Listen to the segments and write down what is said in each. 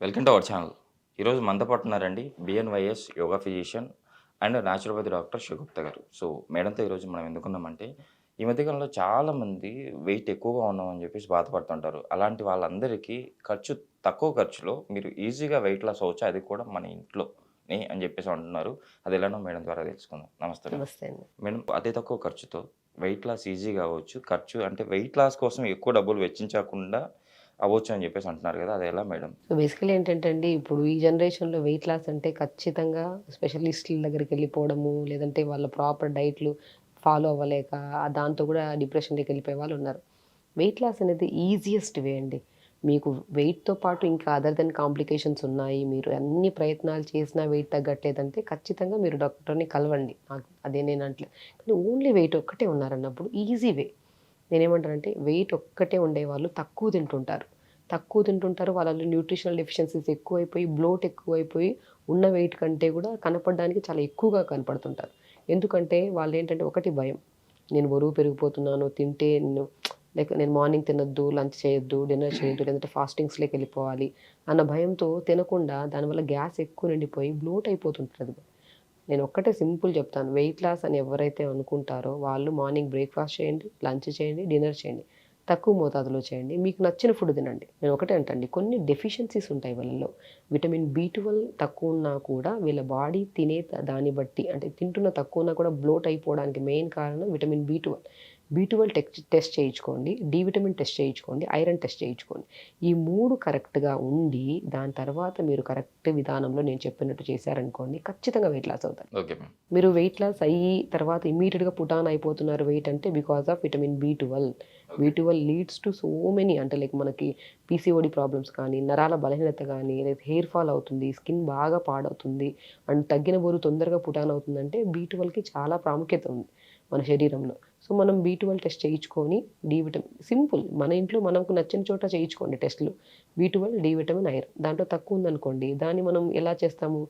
Welcome to our channel. ఈరోజు మనతో పాటు ఉన్నారండి BNYS yoga physician and naturopathy doctor Shivagupta గారు. సో, మేడంతో ఈరోజు మనం ఎందుకున్నామంటే, ఈ మధ్య కాలంలో చాలామంది వెయిట్ ఎక్కువగా ఉన్నామని చెప్పేసి బాధపడుతుంటారు. అలాంటి వాళ్ళందరికీ తక్కువ ఖర్చులో మీరు ఈజీగా వెయిట్ లాస్ అవ్వచ్చు. అది కూడా మన ఇంట్లోనే అని చెప్పేసి అంటున్నారు. అది ఎలానో మేడం ద్వారా తెలుసుకుందాం. నమస్తే మేడం. నమస్తే అండి. మేడం, అతి తక్కువ ఖర్చుతో వెయిట్ లాస్ ఈజీగా అవ్వచ్చు. ఖర్చు అంటే వెయిట్ లాస్ కోసం ఎక్కువ డబ్బులు వెచ్చించకుండా అవ్వచ్చు అని చెప్పేసి అంటున్నారు కదా! అది ఎలా మేడం? సో, బేసికల్లీ ఏంటంటే అండి, ఇప్పుడు ఈ జనరేషన్‌లో వెయిట్ లాస్ అంటే ఖచ్చితంగా స్పెషలిస్టుల దగ్గరికెళ్ళిపోవడము, లేదంటే వాళ్ళ ప్రాపర్ డైట్‌లు ఫాలో అవ్వలేక దాంతో కూడా డిప్రెషన్‌లోకి వెళ్ళిపోయే వాళ్ళున్నారు. వెయిట్ లాస్ అనేది ఈజియెస్ట్ వే అండి. మీకు వెయిట్‌తో పాటు ఇంకా అదర్ దెన్ కాంప్లికేషన్స్ ఉన్నాయి. మీరు అన్ని ప్రయత్నాలు చేసినా వెయిట్ తగ్గట్లేదంటే ఖచ్చితంగా మీరు డాక్టర్‌ని కలవండి. అదే నేను అంటలే. కానీ ఓన్లీ వెయిట్ ఒక్కటే ఉన్నారన్నప్పుడు ఈజీ వే. నేనేమంటానంటే వెయిట్ ఒక్కటే ఉండేవాళ్ళు తక్కువ తింటుంటారు. వాళ్ళలో న్యూట్రిషనల్ డెఫిషియన్సీస్ ఎక్కువైపోయి, బ్లోట్ ఎక్కువైపోయి, ఉన్న వెయిట్ కంటే కూడా కనపడడానికి చాలా ఎక్కువగా కనపడుతుంటారు. ఎందుకంటే వాళ్ళేంటంటే ఒకటి భయం. నేను బరువు పెరిగిపోతున్నాను, తింటే నేను మార్నింగ్ తినొద్దు, లంచ్ చేయొద్దు, డిన్నర్ చేయొద్దు, లేదంటే ఫాస్టింగ్స్‌లోకి వెళ్ళిపోవాలి అన్న భయంతో తినకుండా దానివల్ల గ్యాస్ ఎక్కువ నిండిపోయి బ్లోట్ అయిపోతుంటది. నేను ఒక్కటే సింపుల్ చెప్తాను. వెయిట్ లాస్ అని ఎవరైతే అనుకుంటారో వాళ్ళు మార్నింగ్ బ్రేక్‌ఫాస్ట్ చేయండి, లంచ్ చేయండి, డిన్నర్ చేయండి. తక్కువ మోతాదులో చేయండి. మీకు నచ్చిన ఫుడ్ తినండి. నేను ఒకటే అంటాండి, కొన్ని డెఫిషియన్సీస్ ఉంటాయి వాళ్ళలో. విటమిన్ బి12 తక్కువ ఉన్నా కూడా వీళ్ళ బాడీ తినే దాన్ని బట్టి, అంటే తింటున్న తక్కువ ఉన్నా కూడా బ్లోట్ అయిపోవడానికి మెయిన్ కారణం విటమిన్ బి12. బి12 టెస్ట్ చేయించుకోండి. డి విటమిన్ టెస్ట్ చేయించుకోండి. ఐరన్ టెస్ట్ చేయించుకోండి. ఈ 3 కరెక్ట్‌గా ఉండి దాని తర్వాత మీరు కరెక్ట్ విధానంలో నేను చెప్పినట్టు చేశారనుకోండి, ఖచ్చితంగా వెయిట్ లాస్ అవుతారు. Okay ma'am. మీరు వెయిట్ లాస్ అయ్యి తర్వాత ఇమ్మీడియేట్‌గా పుట్ ఆన్ అయిపోతున్నారు వెయిట్ అంటే because of vitamin B12. B12 leads to so many, అంటే లైక్ మనకి పీసీఓడి ప్రాబ్లమ్స్ కానీ, నరాల బలహీనత గానీ, లేదా హెయిర్ ఫాల్ అవుతుంది, స్కిన్ బాగా పాడవుతుంది అండ్ తగ్గిన బరువు తొందరగా పుట్ ఆన్ అవుతుందంటే బి12కి చాలా ప్రాముఖ్యత ఉంది మన శరీరంలో. సో, మనం బి12 టెస్ట్ చేయించుకొని, డి విటమిన్ సింపుల్, మన ఇంట్లో మనకు నచ్చిన చోట చేయించుకోండి టెస్ట్‌లు. బి12, డి విటమిన్, ఐరన్. దాంట్లో తక్కువ ఉందనుకోండి, దాన్ని మనం ఎలా చేస్తాము,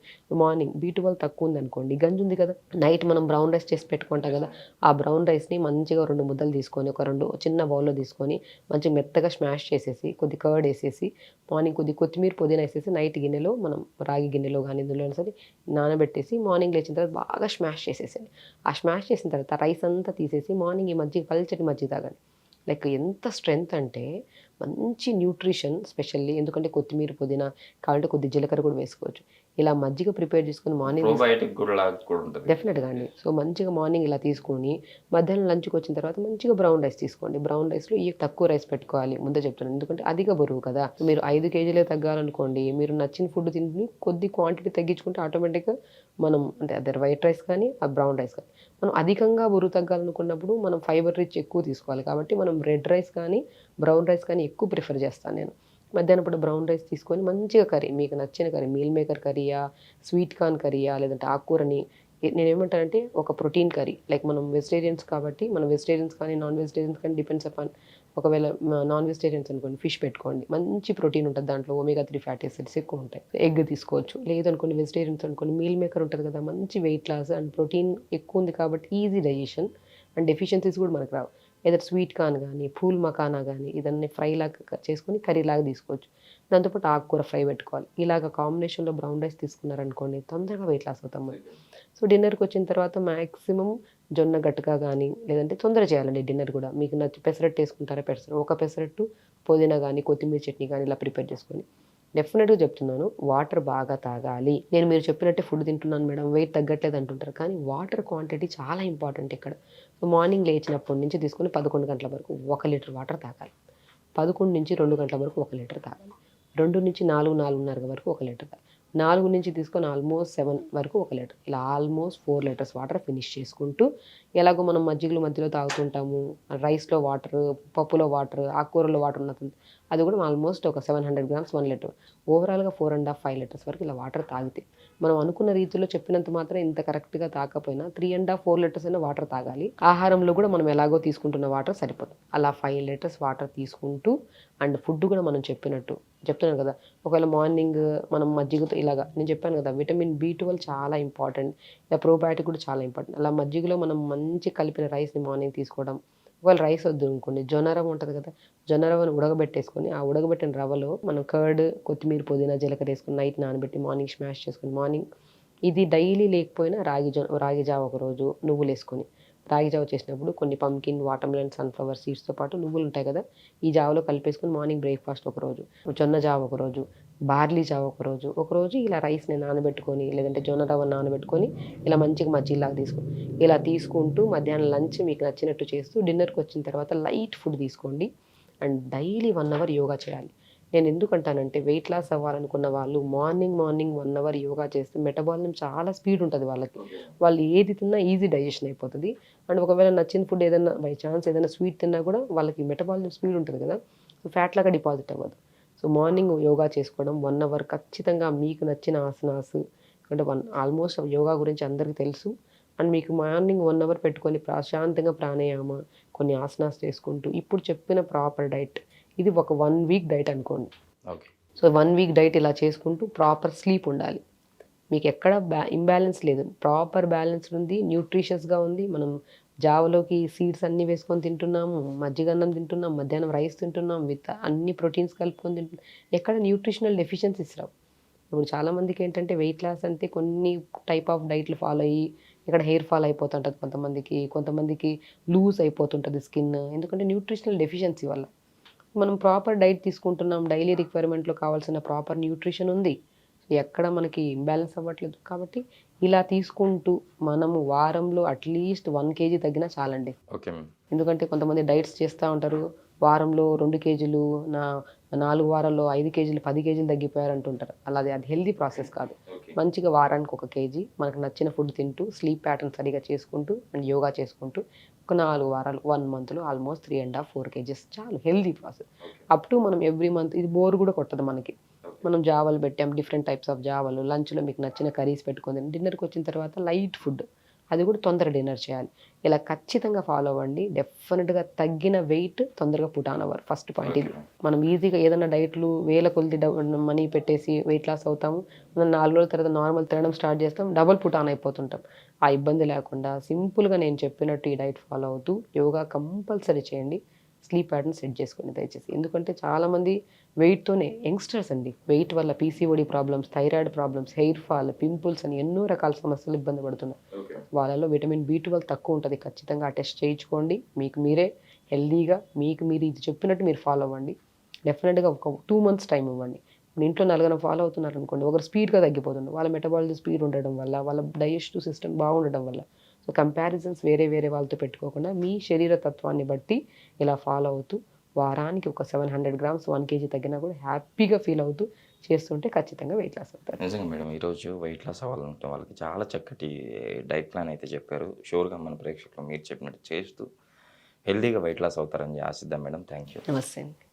మార్నింగ్ బి12 తక్కువ ఉందనుకోండి, గంజి ఉంది కదా! నైట్ మనం బ్రౌన్ రైస్ చేసి పెట్టుకుంటాం కదా! ఆ బ్రౌన్ రైస్‌ని మంచిగా 2 ముద్దలు తీసుకొని, ఒక 2 చిన్న బౌల్‌లో తీసుకొని, మంచిగా మెత్తగా స్మాష్ చేసేసి, కొద్ది కర్డ్ ఏసేసి, మార్నింగ్ కొద్ది కొత్తిమీర, పుదీనా ఏసేసి, నైట్ గిన్నెలో మనం రాగి గిన్నెలో గానీ, ఎందులో అయినా సరే నానబెట్టేసి, మార్నింగ్ లేచిన తర్వాత బాగా స్మాష్ చేసేసేయండి. ఆ స్మాష్ చేసిన తర్వాత రైస్ అంతా తీసేసి మార్నింగ్ ఈ మజ్జిగ, పల్చటి మజ్జిగ తాగండి. లైక్ ఎంత స్ట్రెంత్ అంటే మంచి న్యూట్రిషన్, స్పెషల్లీ ఎందుకంటే కొత్తిమీర, పుదీనా, కావాలంటే కొద్దిగా జీలకర్ర కూడా వేసుకోవచ్చు. ఇలా మజ్జిగ ప్రిపేర్ చేసుకొని మార్నింగ్ ప్రోబయోటిక్ కూడా లాగా కూడా ఉంటది. డెఫినెట్‌గా అండి. సో, మంచిగా మార్నింగ్ ఇలా తీసుకొని, మధ్యాహ్నం లంచ్‌కొచ్చిన తర్వాత మంచిగా బ్రౌన్ రైస్ తీసుకోండి. బ్రౌన్ రైస్‌లో తక్కువ రైస్ పెట్టుకోవాలి. ముందే చెప్తున్నాను. ఎందుకంటే అధిక బరువు కదా! మీరు 5 కేజీలే తగ్గాలనుకోండి, మీరు నచ్చిన ఫుడ్ తిని కొద్ది క్వాంటిటీ తగ్గించుకుంటే ఆటోమేటిక్‌గా మనం, అంటే అదే వైట్ రైస్ కానీ, ఆ బ్రౌన్ రైస్ కానీ, మనం అధికంగా బరువు తగ్గాలనుకున్నప్పుడు మనం ఫైబర్ రిచ్ ఎక్కువ తీసుకోవాలి. కాబట్టి మనం రెడ్ రైస్ కానీ, బ్రౌన్ రైస్ కానీ ఎక్కువ ప్రిఫర్ చేస్తాను నేను. మధ్యాహ్నం పూట బ్రౌన్ రైస్ తీసుకొని మంచిగా కర్రీ, మీకు నచ్చిన కర్రీ, మీల్ మేకర్ కర్రీయా, స్వీట్ కార్న్ కర్రీయా, లేదంటే ఆకుకూరని, నేనేమంటానంటే ఒక ప్రోటీన్ కర్రీ, లైక్ మనం వెజిటేరియన్స్ కాబట్టి, మనం వెజిటేరియన్స్ కానీ, నాన్ వెజిటేరియన్స్ కానీ డిపెండ్స్ అపాన్. ఒకవేళ నాన్ వెజిటేరియన్స్ అనుకోండి, ఫిష్ పెట్టుకోండి. మంచి ప్రోటీన్ ఉంటది దాంట్లో. ఒమేగా 3 ఫ్యాటీ యాసిడ్స్ ఎక్కువ ఉంటాయి. ఎగ్ తీసుకోవచ్చు. లేదనుకోండి వెజిటేరియన్స్ అనుకోండి, మీల్ మేకర్ ఉంటది కదా! మంచి వెయిట్ లాస్ అండ్ ప్రోటీన్ ఎక్కువ ఉంది కాబట్టి ఈజీ డైజెషన్ అండ్ డెఫిషియన్సీస్ కూడా మనకు రావు. ఏదో స్వీట్ కార్న్ గానీ, పూల్ మఖానా గానీ, ఇదన్నీ ఫ్రైలాగా చేసుకొని కర్రీలాగా తీసుకోవచ్చు. దాంతో పాటు ఆకుకూర ఫ్రై పెట్టుకోవాలి. ఇలాగ కాంబినేషన్‌లో బ్రౌన్ రైస్ తీసుకున్నారనుకోండి, తొందరగా వెయిట్ లాస్ అవుతాం మనం. సో, డిన్నర్‌కొచ్చిన తర్వాత మాక్సిమం జొన్న గటక గానీ, లేదంటే తొందర చేయాలండి డిన్నర్ గూడా. మీకు పెసరట్టు ఏసుకుంటారా, ఒక పెసరట్టు, పుదీనా గానీ, కొత్తిమీర చట్నీ గానీ ఇలా ప్రిపేర్ చేసుకొని, డెఫినెట్‌గా చెప్తున్నాను, వాటర్ బాగా తాగాలి. మీరు చెప్పినట్టే ఫుడ్ తింటున్నాను మేడం, వెయిట్ తగ్గట్లేదు అంటుంటారు. కానీ వాటర్ క్వాంటిటీ చాలా ఇంపార్టెంట్ ఇక్కడ. సో, మార్నింగ్ లేచినప్పటి నుంచి తీసుకొని 11 గంటల వరకు 1 లీటర్ వాటర్ తాగాలి. 11-2 గంటల వరకు 1 లీటర్ తాగాలి. 2-4, 4:30 వరకు 1 లీటర్ తాగాలి. 4 నుంచి తీసుకొని ఆల్మోస్ట్ 7 వరకు 1 లీటర్. ఇలా ఆల్మోస్ట్ 4 లీటర్స్ వాటర్ ఫినిష్ చేసుకుంటూ, ఎలాగో మనం మజ్జిగలు మధ్యలో తాగుతుంటాము. రైస్‌లో వాటర్, పప్పులో వాటర్, ఆకుకూరలో వాటర్ ఉన్నది. అది కూడా ఆల్మోస్ట్ ఒక 700 గ్రామ్స్ 1 లీటర్. ఓవరాల్‌గా 4 ½ 5 లీటర్స్ వరకు ఇలా వాటర్ తాగితే, మనం అనుకున్న రీతిలో చెప్పినంత మాత్రం ఇంత కరెక్ట్‌గా తాగకపోయినా 3 ½ 4 లీటర్స్ అయినా వాటర్ తాగాలి. ఆహారంలో కూడా మనం ఎలాగో తీసుకుంటున్న వాటర్ సరిపోతుంది. అలా 5 లీటర్స్ వాటర్ తీసుకుంటూ, అండ్ ఫుడ్ కూడా మనం చెప్తున్నాను కదా! ఒకవేళ మార్నింగ్ మనం మజ్జిగతో ఇలాగా నేను చెప్పాను కదా! విటమిన్ బి12 చాలా ఇంపార్టెంట్. ఇలా ప్రోబయోటిక్ కూడా చాలా ఇంపార్టెంట్. అలా మజ్జిగలో మనం మంచి కలిపిన రైస్‌ని మార్నింగ్ తీసుకోవడం, ఒకవేళ రైస్ వద్దు అనుకోండి, జొన్న రవ్వ ఉంటుంది కదా, జొన్న రవ్వను ఉడకబెట్టేసుకొని ఆ ఉడకబెట్టిన రవ్వలో మనం కర్డ్, కొత్తిమీర, పుదీనా, జీలకర్ర వేసుకొని నైట్ నానబెట్టి మార్నింగ్ స్మాష్ చేసుకొని మార్నింగ్ ఇది డైలీ లేకపోయినా రాగి జావ ఒకరోజు నువ్వులు వేసుకొని రాగి జావ చేసినప్పుడు కొన్ని పంకిన్, వాటర్మెలన్, సన్ఫ్లవర్ సీడ్స్తో పాటు నువ్వులు ఉంటాయి కదా, ఈ జావలో కలిపేసుకొని మార్నింగ్ బ్రేక్ఫాస్ట్ ఒకరోజు, జొన్న జావ ఒకరోజు, బార్లీ జావ ఒకరోజు ఇలా రైస్ని నానబెట్టుకొని లేదంటే జొన్న రవ్వ నానబెట్టుకొని ఇలా మంచిగా మజ్జిగలాగా తీసుకొని ఇలా తీసుకుంటూ మధ్యాహ్నం లంచ్ మీకు నచ్చినట్టు చేస్తూ డిన్నర్కి వచ్చిన తర్వాత లైట్ ఫుడ్ తీసుకోండి. అండ్ డైలీ 1 అవర్ యోగా చేయాలి. నేను ఎందుకంటానంటే వెయిట్ లాస్ అవ్వాలనుకున్న వాళ్ళు మార్నింగ్ 1 అవర్ యోగా చేస్తే మెటబాలిజం చాలా స్పీడ్ ఉంటుంది వాళ్ళకి. వాళ్ళు ఏది తిన్నా ఈజీ డైజెషన్ అయిపోతుంది. అండ్ ఒకవేళ నచ్చిన ఫుడ్ ఏదైనా బై ఛాన్స్ ఏదైనా స్వీట్ తిన్నా కూడా వాళ్ళకి మెటబాలిజం స్పీడ్ ఉంటుంది కదా, సో ఫ్యాట్ లాగా డిపాజిట్ అవ్వదు. సో మార్నింగ్ యోగా చేసుకోవడం 1 అవర్ ఖచ్చితంగా మీకు నచ్చిన ఆసనాస్ అంటే ఆల్మోస్ట్ యోగా గురించి అందరికీ తెలుసు. అండ్ మీకు మార్నింగ్ 1 అవర్ పెట్టుకొని ప్రశాంతంగా ప్రాణాయామ కొన్ని ఆసనాస్ చేసుకుంటూ ఇప్పుడు చెప్పిన ప్రాపర్ డైట్, ఇది ఒక 1 వీక్ డైట్ అనుకోండి. ఓకే. సో 1 వీక్ డైట్ ఇలా చేసుకుంటూ ప్రాపర్ స్లీప్ ఉండాలి. మీకు ఎక్కడ ఇంబ్యాలెన్స్ లేదు, ప్రాపర్ బ్యాలెన్స్ ఉంది, న్యూట్రిషియస్గా ఉంది. మనం జావలోకి సీడ్స్ అన్నీ వేసుకొని తింటున్నాము, మజ్జిగ అన్నం తింటున్నాం, మధ్యాహ్నం రైస్ తింటున్నాం, విత్ అన్ని ప్రోటీన్స్ కలుపుకొని తింటున్నాం. ఎక్కడ న్యూట్రిషనల్ డెఫిషియన్సీస్ రావు. ఇప్పుడు చాలామందికి ఏంటంటే వెయిట్ లాస్ అంటే కొన్ని టైప్ ఆఫ్ డైట్లు ఫాలో అయ్యి ఇక్కడ హెయిర్ ఫాల్ అయిపోతుంటుంది కొంతమందికి లూజ్ అయిపోతుంటుంది స్కిన్, ఎందుకంటే న్యూట్రిషనల్ డెఫిషియన్సీ వల్ల. మనం ప్రాపర్ డైట్ తీసుకుంటున్నాం, డైలీ రిక్వైర్మెంట్లో కావాల్సిన ప్రాపర్ న్యూట్రిషన్ ఉంది, ఎక్కడ మనకి ఇంబ్యాలెన్స్ అవ్వట్లేదు. కాబట్టి ఇలా తీసుకుంటూ మనము వారంలో అట్లీస్ట్ 1 కేజీ తగ్గినా చాలండి. Okay ma'am. ఎందుకంటే కొంతమంది డైట్స్ చేస్తూ ఉంటారు, వారంలో 2 కేజీలు, 4 వారాల్లో 5 కేజీలు, 10 కేజీలు తగ్గిపోయారు అంటుంటారు. అది హెల్దీ ప్రాసెస్ కాదు. మంచిగా వారానికి 1 కేజీ మనకు నచ్చిన ఫుడ్ తింటూ స్లీప్ ప్యాటర్న్ సరిగా చేసుకుంటూ అండ్ యోగా చేసుకుంటూ ఒక 4 వారాలు 1 మంత్లో ఆల్మోస్ట్ 3.5, 4 కేజీస్ చాలు, హెల్దీ ప్రాసెస్. అప్ టు మనం ఎవ్రీ మంత్ ఇది బోర్ కూడా కొట్టదు మనకి. మనం జావలు పెట్టాం, డిఫరెంట్ టైప్స్ ఆఫ్ జావలు, లంచ్లో మీకు నచ్చిన కర్రీస్ పెట్టుకొని డిన్నర్కి వచ్చిన తర్వాత లైట్ ఫుడ్, అది కూడా తొందర డిన్నర్ చేయాలి. ఇలా ఖచ్చితంగా ఫాలో అవ్వండి. డెఫినెట్గా తగ్గిన వెయిట్ తొందరగా put on hour first point ఇది. మనం ఈజీగా ఏదైనా డైట్లు వేల కొద్ది మనీ పెట్టేసి వెయిట్ లాస్ అవుతాము, మనం 4 రోజుల తర్వాత నార్మల్ తినడం స్టార్ట్ చేస్తాం, డబుల్ పుట్ ఆన్ అయిపోతుంటాం. ఆ ఇబ్బంది లేకుండా సింపుల్గా నేను చెప్పినట్టు ఈ డైట్ ఫాలో అవుతూ యోగా కంపల్సరీ చేయండి. స్లీప్ ప్యాటర్న్ సెట్ చేసుకోండి దయచేసి. ఎందుకంటే చాలామంది వెయిట్తోనే యంగ్స్టర్స్ అండి, వెయిట్ వల్ల PCOD problems, thyroid problems, hair fall, pimples అని ఎన్నో రకాల సమస్యలు ఇబ్బంది పడుతున్నారు. వాళ్ళలో విటమిన్ B12 తక్కువ ఉంటుంది. ఖచ్చితంగా ఆ టెస్ట్ చేయించుకోండి. మీకు మీరే హెల్దీగా మీరు ఇది చెప్పినట్టు మీరు ఫాలో అవ్వండి. డెఫినెట్గా ఒక 2 మంత్స్ టైం ఇవ్వండి. ఇప్పుడు ఇంట్లో నలుగురు ఫాలో అవుతున్నారు అనుకోండి, ఒకరు స్పీడ్గా తగ్గిపోతుంది, వాళ్ళ మెటబాలిజం స్పీడ్ ఉండడం వల్ల, వాళ్ళ డైజెస్టివ్ సిస్టమ్ బాగుండడం వల్ల. సో కంపారిజన్స్ వేరే వాళ్ళతో పెట్టుకోకుండా మీ శరీర తత్వాన్ని బట్టి ఇలా ఫాలో అవుతూ వారానికి ఒక 700 గ్రామ్స్ 1 కేజీ తగ్గినా కూడా హ్యాపీగా ఫీల్ అవుతూ చేస్తుంటే ఖచ్చితంగా వెయిట్ లాస్ అవుతారు. నిజంగా మేడం, ఈరోజు వెయిట్ లాస్ అవ్వాలనుకున్న వాళ్ళకి చాలా చక్కటి డైట్ ప్లాన్ అయితే చెప్పారు. షూర్గా మన ప్రేక్షకులు మీరు చెప్పినట్టు చేస్తూ హెల్తీగా వెయిట్ లాస్ అవుతారని ఆశిద్దాం మేడం. Thank you. నమస్తే అండి.